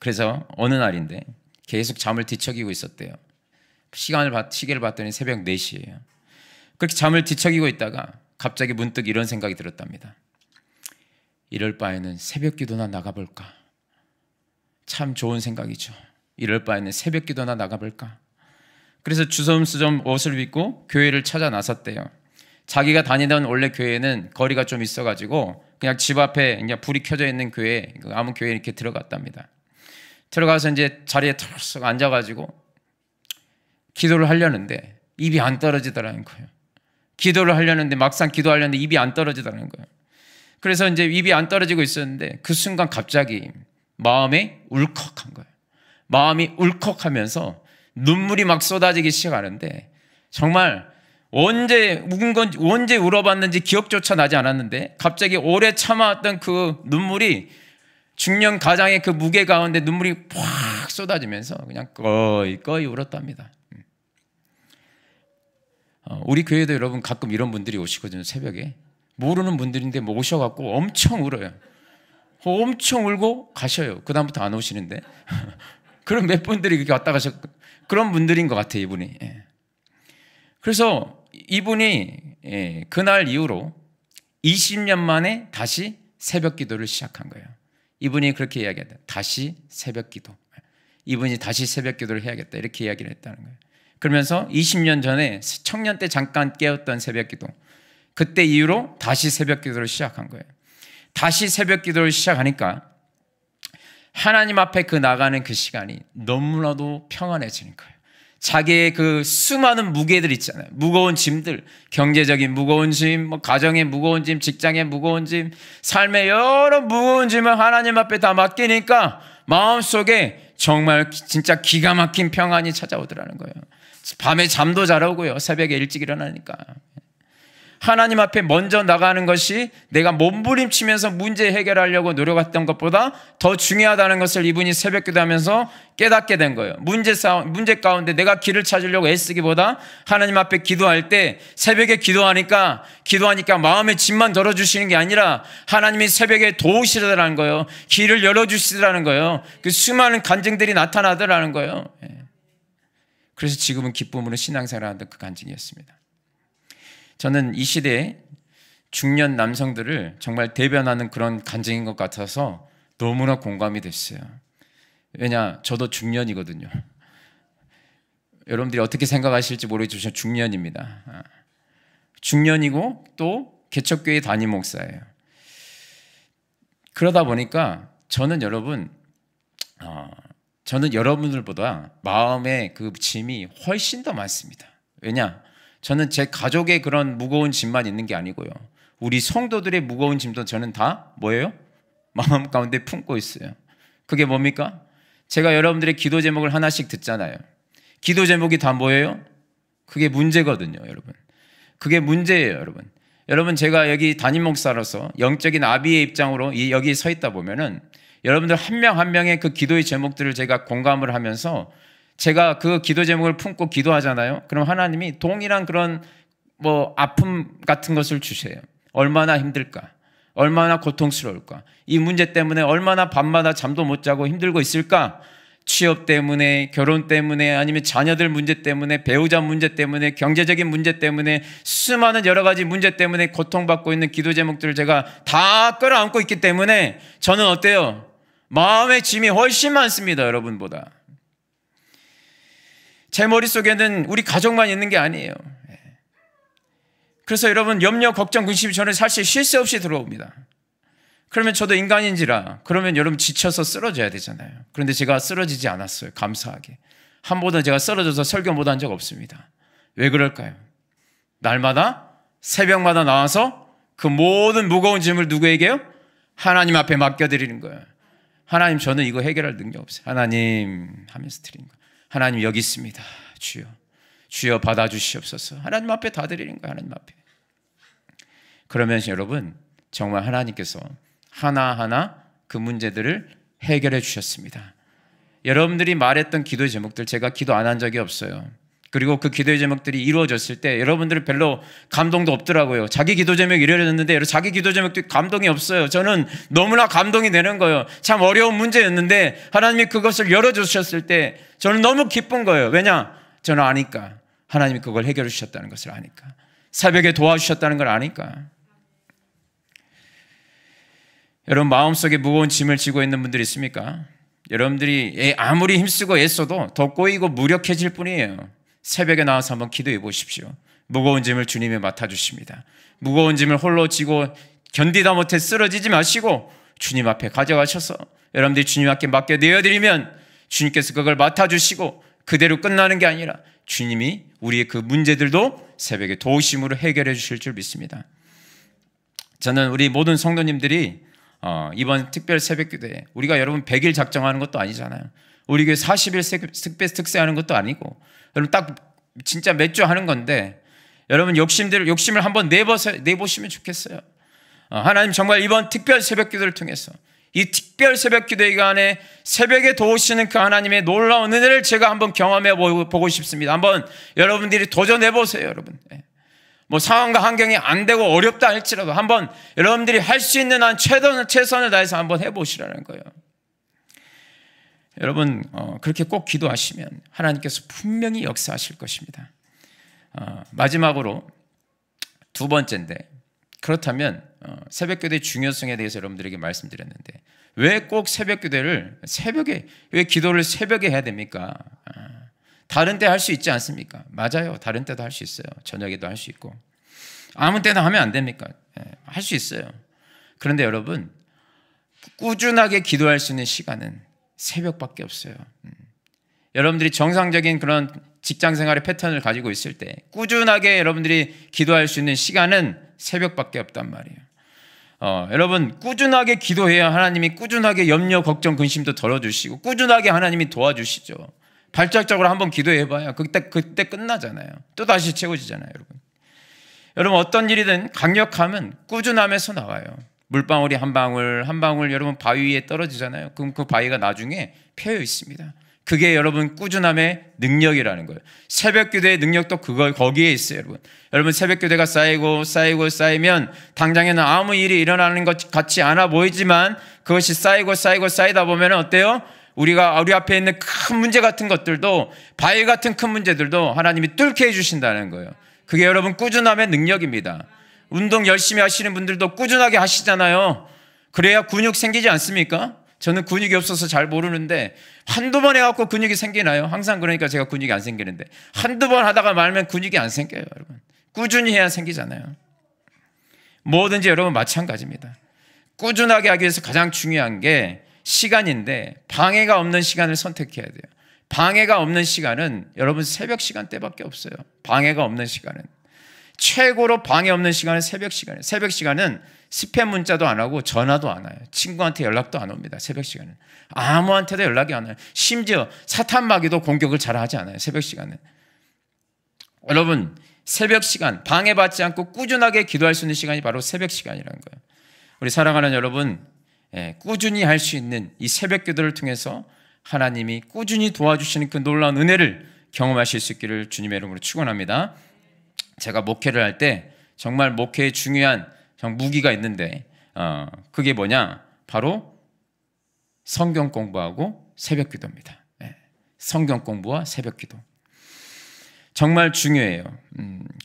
A: 그래서 어느 날인데 계속 잠을 뒤척이고 있었대요. 시계를 봤더니 새벽 4시예요. 그렇게 잠을 뒤척이고 있다가 갑자기 문득 이런 생각이 들었답니다. 이럴 바에는 새벽 기도나 나가볼까? 참 좋은 생각이죠. 이럴 바에는 새벽 기도나 나가볼까? 그래서 주섬주섬 옷을 입고 교회를 찾아 나섰대요. 자기가 다니던 원래 교회는 거리가 좀 있어가지고 그냥 집 앞에 그냥 불이 켜져 있는 교회, 아무 교회에 이렇게 들어갔답니다. 들어가서 이제 자리에 털썩 앉아가지고 기도를 하려는데 입이 안 떨어지더라는 거예요. 기도를 하려는데 막상 기도하려는데 입이 안 떨어지더라는 거예요. 그래서 이제 입이 안 떨어지고 있었는데 그 순간 갑자기 마음이 울컥한 거예요. 마음이 울컥하면서 눈물이 막 쏟아지기 시작하는데 정말 언제 운 건지 언제 울어봤는지 기억조차 나지 않았는데 갑자기 오래 참아왔던 그 눈물이 중년 가장의 그 무게 가운데 눈물이 팍 쏟아지면서 그냥 꺼이 울었답니다. 우리 교회도 여러분 가끔 이런 분들이 오시거든요. 새벽에 모르는 분들인데 뭐 오셔갖고 엄청 울어요. 엄청 울고 가셔요. 그 다음부터 안 오시는데 그런 몇 분들이 그렇게 왔다 가셨 그런 분들인 것 같아요. 이분이. 그래서 이분이 그날 이후로 20년 만에 다시 새벽 기도를 시작한 거예요. 이분이 그렇게 이야기했다. 다시 새벽 기도. 이분이 다시 새벽 기도를 해야겠다. 이렇게 이야기를 했다는 거예요. 그러면서 20년 전에 청년 때 잠깐 깨었던 새벽 기도, 그때 이후로 다시 새벽 기도를 시작한 거예요. 다시 새벽 기도를 시작하니까 하나님 앞에 나가는 그 시간이 너무나도 평안해지는 거예요. 자기의 그 수많은 무게들 있잖아요. 무거운 짐들, 경제적인 무거운 짐, 가정의 무거운 짐, 직장의 무거운 짐, 삶의 여러 무거운 짐을 하나님 앞에 다 맡기니까 마음속에 정말 진짜 기가 막힌 평안이 찾아오더라는 거예요. 밤에 잠도 잘 오고요. 새벽에 일찍 일어나니까. 하나님 앞에 먼저 나가는 것이 내가 몸부림치면서 문제 해결하려고 노력했던 것보다 더 중요하다는 것을 이분이 새벽 기도하면서 깨닫게 된 거예요. 문제 가운데 내가 길을 찾으려고 애쓰기보다 하나님 앞에 기도할 때 새벽에 기도하니까 마음의 짐만 덜어주시는 게 아니라 하나님이 새벽에 도우시더라는 거예요. 길을 열어주시더라는 거예요. 그 수많은 간증들이 나타나더라는 거예요. 그래서 지금은 기쁨으로 신앙생활하는 그 간증이었습니다. 저는 이 시대에 중년 남성들을 정말 대변하는 그런 간증인 것 같아서 너무나 공감이 됐어요. 왜냐, 저도 중년이거든요. 여러분들이 어떻게 생각하실지 모르겠지만 중년입니다. 중년이고 또 개척교회 담임 목사예요. 그러다 보니까 저는 여러분들보다 마음의 그 짐이 훨씬 더 많습니다. 왜냐? 저는 제 가족의 그런 무거운 짐만 있는 게 아니고요. 우리 성도들의 무거운 짐도 저는 다 뭐예요? 마음 가운데 품고 있어요. 그게 뭡니까? 제가 여러분들의 기도 제목을 하나씩 듣잖아요. 기도 제목이 다 뭐예요? 그게 문제거든요, 여러분. 그게 문제예요, 여러분. 여러분, 제가 여기 담임 목사로서 영적인 아비의 입장으로 여기 서 있다 보면은 여러분들 한 명 한 명의 그 기도의 제목들을 제가 공감을 하면서 제가 그 기도 제목을 품고 기도하잖아요. 그럼 하나님이 동일한 그런 아픔 같은 것을 주세요. 얼마나 힘들까? 얼마나 고통스러울까? 이 문제 때문에 얼마나 밤마다 잠도 못 자고 힘들고 있을까? 취업 때문에, 결혼 때문에, 아니면 자녀들 문제 때문에, 배우자 문제 때문에, 경제적인 문제 때문에, 수많은 여러 가지 문제 때문에 고통받고 있는 기도 제목들을 제가 다 끌어안고 있기 때문에 저는 어때요? 마음의 짐이 훨씬 많습니다, 여러분보다. 제 머릿속에는 우리 가족만 있는 게 아니에요. 그래서 여러분, 염려, 걱정, 근심이 저는 사실 쉴 새 없이 들어옵니다. 그러면 저도 인간인지라 그러면 여러분 지쳐서 쓰러져야 되잖아요. 그런데 제가 쓰러지지 않았어요. 감사하게. 한 번도 제가 쓰러져서 설교 못한 적 없습니다. 왜 그럴까요? 날마다 새벽마다 나와서 그 모든 무거운 짐을 누구에게요? 하나님 앞에 맡겨드리는 거예요. 하나님, 저는 이거 해결할 능력 없어요. 하나님 하면서 드리는 거예요. 하나님, 여기 있습니다. 주여. 주여 받아주시옵소서. 하나님 앞에 다 드리는 거예요. 하나님 앞에. 그러면 여러분 정말 하나님께서 하나하나 그 문제들을 해결해 주셨습니다. 여러분들이 말했던 기도의 제목들 제가 기도 안 한 적이 없어요. 그리고 그 기도의 제목들이 이루어졌을 때 여러분들은 별로 감동도 없더라고요. 자기 기도 제목이 이루어졌는데 자기 기도 제목도 감동이 없어요. 저는 너무나 감동이 되는 거예요. 참 어려운 문제였는데 하나님이 그것을 열어주셨을 때 저는 너무 기쁜 거예요. 왜냐? 저는 아니까. 하나님이 그걸 해결해 주셨다는 것을 아니까. 새벽에 도와주셨다는 걸 아니까. 여러분 마음속에 무거운 짐을 지고 있는 분들이 있습니까? 여러분들이 아무리 힘쓰고 애써도 더 꼬이고 무력해질 뿐이에요. 새벽에 나와서 한번 기도해 보십시오. 무거운 짐을 주님이 맡아주십니다. 무거운 짐을 홀로 지고 견디다 못해 쓰러지지 마시고 주님 앞에 가져가셔서 여러분들이 주님 앞에 맡겨 내어드리면 주님께서 그걸 맡아주시고 그대로 끝나는 게 아니라 주님이 우리의 그 문제들도 새벽에 도우심으로 해결해 주실 줄 믿습니다. 저는 우리 모든 성도님들이 이번 특별 새벽기도에 우리가 여러분 100일 작정하는 것도 아니잖아요. 우리 교회 40일 특세하는 것도 아니고 여러분 딱 진짜 몇 주 하는 건데 여러분 욕심을 한번 내보시면 좋겠어요. 하나님 정말 이번 특별 새벽기도를 통해서 이 특별 새벽기도 기간에 새벽에 도우시는 그 하나님의 놀라운 은혜를 제가 한번 경험해 보고 싶습니다. 한번 여러분들이 도전해 보세요. 여러분 뭐 상황과 환경이 안 되고 어렵다 할지라도 한번 여러분들이 할 수 있는 한 최선을 다해서 한번 해보시라는 거예요. 여러분 그렇게 꼭 기도하시면 하나님께서 분명히 역사하실 것입니다. 마지막으로 두 번째인데 그렇다면 새벽기도의 중요성에 대해서 여러분들에게 말씀드렸는데 왜 꼭 새벽기도를 왜 기도를 새벽에 해야 됩니까? 다른 때 할 수 있지 않습니까? 맞아요. 다른 때도 할 수 있어요. 저녁에도 할 수 있고 아무 때나 하면 안 됩니까? 할 수 있어요. 그런데 여러분 꾸준하게 기도할 수 있는 시간은 새벽밖에 없어요. 여러분들이 정상적인 그런 직장 생활의 패턴을 가지고 있을 때 꾸준하게 여러분들이 기도할 수 있는 시간은 새벽밖에 없단 말이에요. 여러분 꾸준하게 기도해야 하나님이 꾸준하게 염려, 걱정, 근심도 덜어주시고 꾸준하게 하나님이 도와주시죠. 발작적으로 한번 기도해봐야 그때 끝나잖아요. 또 다시 채워지잖아요. 여러분 어떤 일이든 강력함은 꾸준함에서 나와요. 물방울이 한 방울 여러분 바위 위에 떨어지잖아요. 그럼 그 바위가 나중에 패여 있습니다. 그게 여러분 꾸준함의 능력이라는 거예요. 새벽기도의 능력도 거기에 있어요. 여러분 새벽기도가 쌓이면 당장에는 아무 일이 일어나는 것 같지 않아 보이지만 그것이 쌓이다 보면 어때요? 우리 앞에 있는 큰 문제 같은 것들도 바위 같은 큰 문제들도 하나님이 뚫게 해주신다는 거예요. 그게 여러분 꾸준함의 능력입니다. 운동 열심히 하시는 분들도 꾸준하게 하시잖아요. 그래야 근육 생기지 않습니까? 저는 근육이 없어서 잘 모르는데 한두 번 해갖고 근육이 생기나요? 항상 그러니까 제가 근육이 안 생기는데 한두 번 하다가 말면 근육이 안 생겨요. 여러분 꾸준히 해야 생기잖아요. 뭐든지 여러분 마찬가지입니다. 꾸준하게 하기 위해서 가장 중요한 게 시간인데 방해가 없는 시간을 선택해야 돼요. 방해가 없는 시간은 여러분 새벽 시간대밖에 없어요. 방해가 없는 시간은 최고로 방해 없는 시간은 새벽 시간이에요. 새벽 시간은 스팸 문자도 안 하고 전화도 안 와요. 친구한테 연락도 안 옵니다. 새벽 시간은 아무한테도 연락이 안 와요. 심지어 사탄마귀도 공격을 잘 하지 않아요. 새벽 시간은 여러분 새벽 시간 방해받지 않고 꾸준하게 기도할 수 있는 시간이 바로 새벽 시간이라는 거예요. 우리 사랑하는 여러분 꾸준히 할 수 있는 이 새벽 기도를 통해서 하나님이 꾸준히 도와주시는 그 놀라운 은혜를 경험하실 수 있기를 주님의 이름으로 축원합니다. 제가 목회를 할 때 정말 목회에 중요한 무기가 있는데 그게 뭐냐? 바로 성경 공부하고 새벽 기도입니다. 성경 공부와 새벽 기도 정말 중요해요.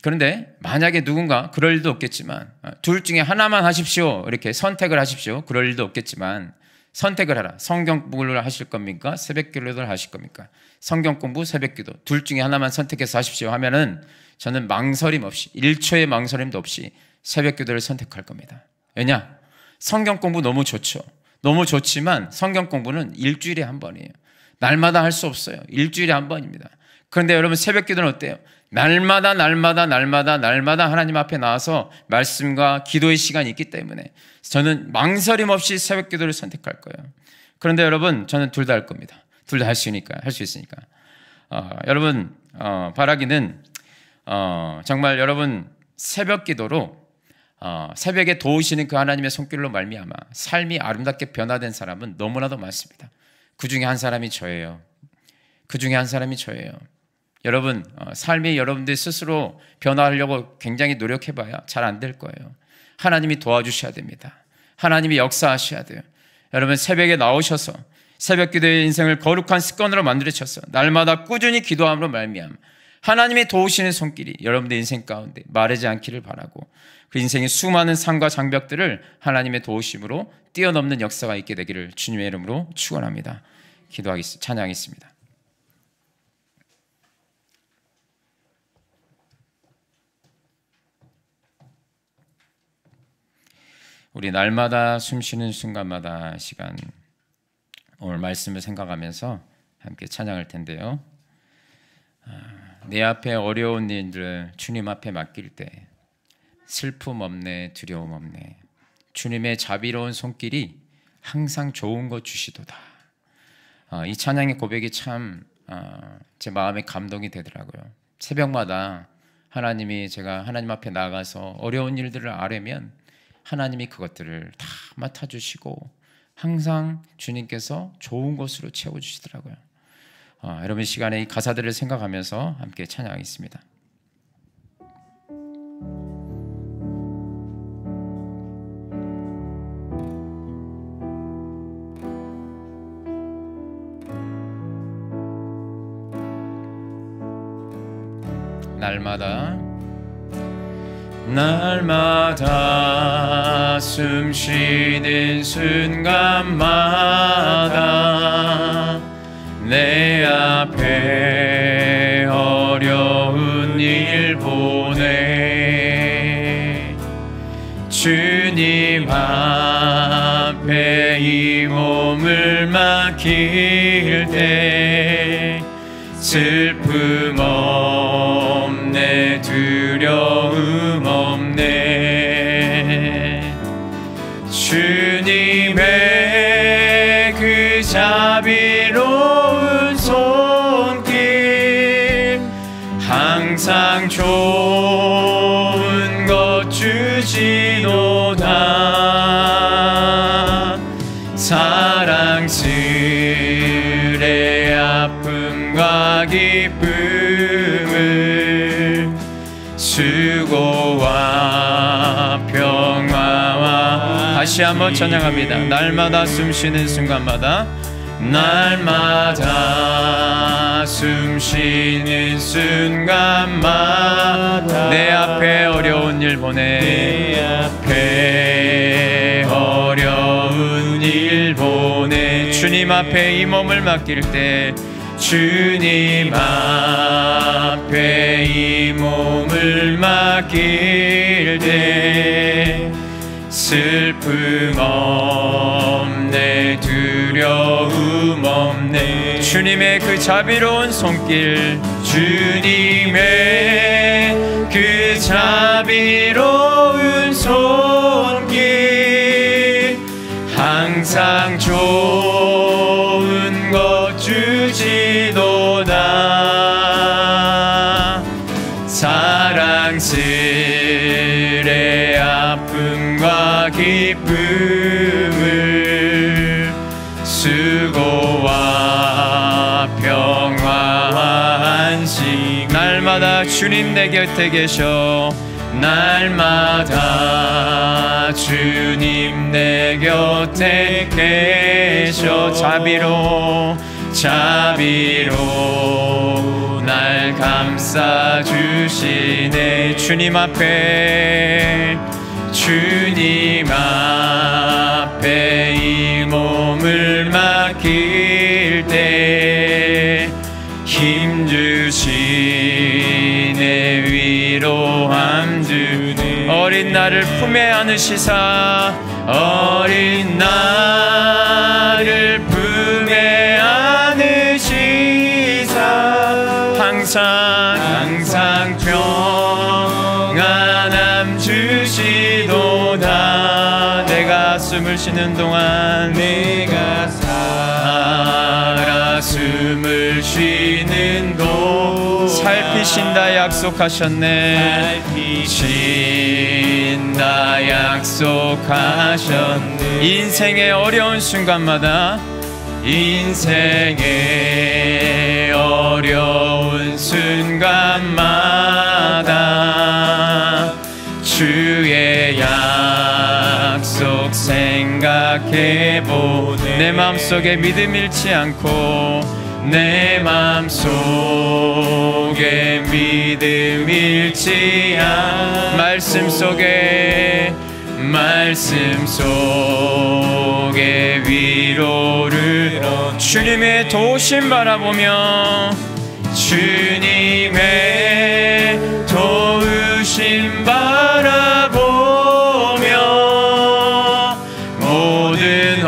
A: 그런데 만약에 누군가 그럴 일도 없겠지만 둘 중에 하나만 하십시오 이렇게 선택을 하십시오. 그럴 일도 없겠지만 선택을 하라. 성경 공부를 하실 겁니까? 새벽 기도를 하실 겁니까? 성경 공부, 새벽 기도 둘 중에 하나만 선택해서 하십시오 하면은 저는 망설임 없이 1초의 망설임도 없이 새벽 기도를 선택할 겁니다. 왜냐? 성경 공부 너무 좋죠. 너무 좋지만 성경 공부는 일주일에 한 번이에요. 날마다 할 수 없어요. 일주일에 한 번입니다. 그런데 여러분 새벽 기도는 어때요? 날마다 하나님 앞에 나와서 말씀과 기도의 시간이 있기 때문에 저는 망설임 없이 새벽 기도를 선택할 거예요. 그런데 여러분 저는 둘 다 할 겁니다. 둘 다 할 수 있으니까. 여러분 바라기는 정말 여러분 새벽 기도로 새벽에 도우시는 그 하나님의 손길로 말미암아 삶이 아름답게 변화된 사람은 너무나도 많습니다. 그 중에 한 사람이 저예요. 그 중에 한 사람이 저예요. 여러분 삶이 여러분들 스스로 변화하려고 굉장히 노력해봐야 잘 안 될 거예요. 하나님이 도와주셔야 됩니다. 하나님이 역사하셔야 돼요. 여러분 새벽에 나오셔서 새벽 기도의 인생을 거룩한 습관으로 만들어셔서 날마다 꾸준히 기도함으로 말미암아 하나님이 도우시는 손길이 여러분들 인생 가운데 마르지 않기를 바라고 그 인생의 수많은 산과 장벽들을 하나님의 도우심으로 뛰어넘는 역사가 있게 되기를 주님의 이름으로 축원합니다. 찬양하겠습니다. 우리 날마다 숨쉬는 순간마다 시간 오늘 말씀을 생각하면서 함께 찬양할 텐데요. 내 앞에 어려운 일들을 주님 앞에 맡길 때 슬픔 없네 두려움 없네 주님의 자비로운 손길이 항상 좋은 것 주시도다. 이 찬양의 고백이 참 제 마음에 감동이 되더라고요. 새벽마다 제가 하나님 앞에 나가서 어려운 일들을 아뢰면 하나님이 그것들을 다 맡아주시고 항상 주님께서 좋은 것으로 채워주시더라고요. 여러분 이 시간에 이 가사들을 생각하면서 함께 찬양하겠습니다. 날마다 숨쉬는 순간마다 내 앞에 어려운 일 보내 주님 앞에 이 몸을 맡길 때 슬픔 없네 두려움 없네 주님의 그 자비로운 손길 항상 좋은 것 주시도다 사랑스레 아픔과 기쁨을 수고와 평화와 다시 한번 찬양합니다. 날마다 숨쉬는 순간마다 숨쉬는 순간마다 내 앞에 어려운 일 보내 내 앞에 어려운 일 보내 주님 앞에 이 몸을 맡길 때 주님 앞에 이 몸을 맡길 때 슬픔 없네 두려움 없네 주님의 그 자비로운 손길 주님의 그 자비로운 손길 항상 좋은 것 주시도다 사랑스레 아픔과 기쁨을 수고와 평화와 안식 날마다 주님 내 곁에 계셔 날마다 주님 내 곁에 계셔 자비로 날 감싸주시네 주님 앞에 이 몸을 맡길 때 힘주시네 위로함 주네 어린 나를 품에 안으시사 어린 나를 품에 안으시사 항상 평안함 주시도다 내가 숨을 쉬는 동안 내가 숨을 쉬는 곳 살피신다 약속하셨네. 살피신다 약속하셨네. 인생의 어려운 순간마다 인생의 어려운 순간마다 주의 약속 생각해보네. 내 마음속에 믿음 잃지 않고 내 마음속에 믿음 잃지 않고 말씀 속에 위로를 주님의 도우심 바라보며 주님의 도우심 바라보며 모든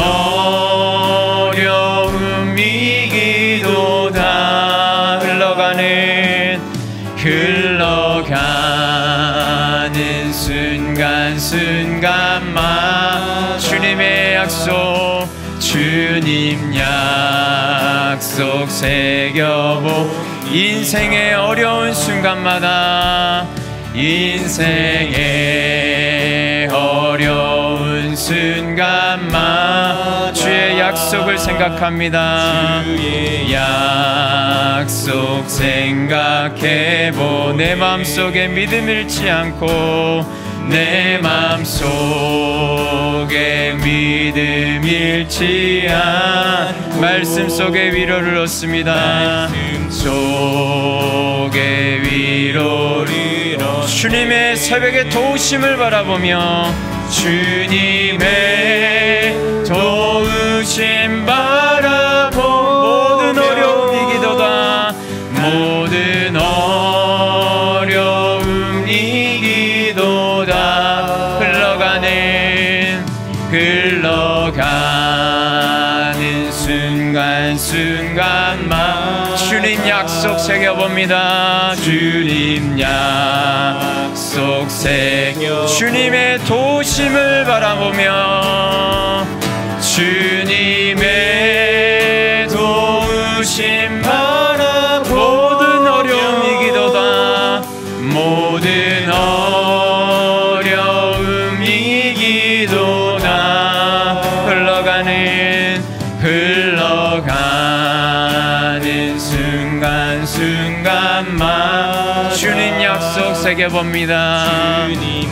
A: 어려움 이기도다. 흘러가는 순간순간만 주님의 약속 주님 약속 새겨보. 인생의 어려운 순간마다 인생의 어려운 순간만 주의 약속을 생각합니다. 주의 약속 생각해보. 내 마음속에 믿음 잃지 않고 내 마음속에 믿음 잃지 않고 말씀 속에 위로를 얻습니다. 말씀 속에 위로를 얻 주님의 새벽의 도우심을 바라보며 주님의 도우심 바라보며 모든 어려움 이기도다. 모든 어려움 이기도다. 흘러가는 순간순간만 주님 약속 새겨봅니다. 주님 약속 새겨 주님의 도우심을 바라보며 주님의 도우심 바라보며 모든 어려움 이기도다. 모든 어려움 이기도다. 흘러가는 순간순간만 주님 약속 새겨봅니다. 주님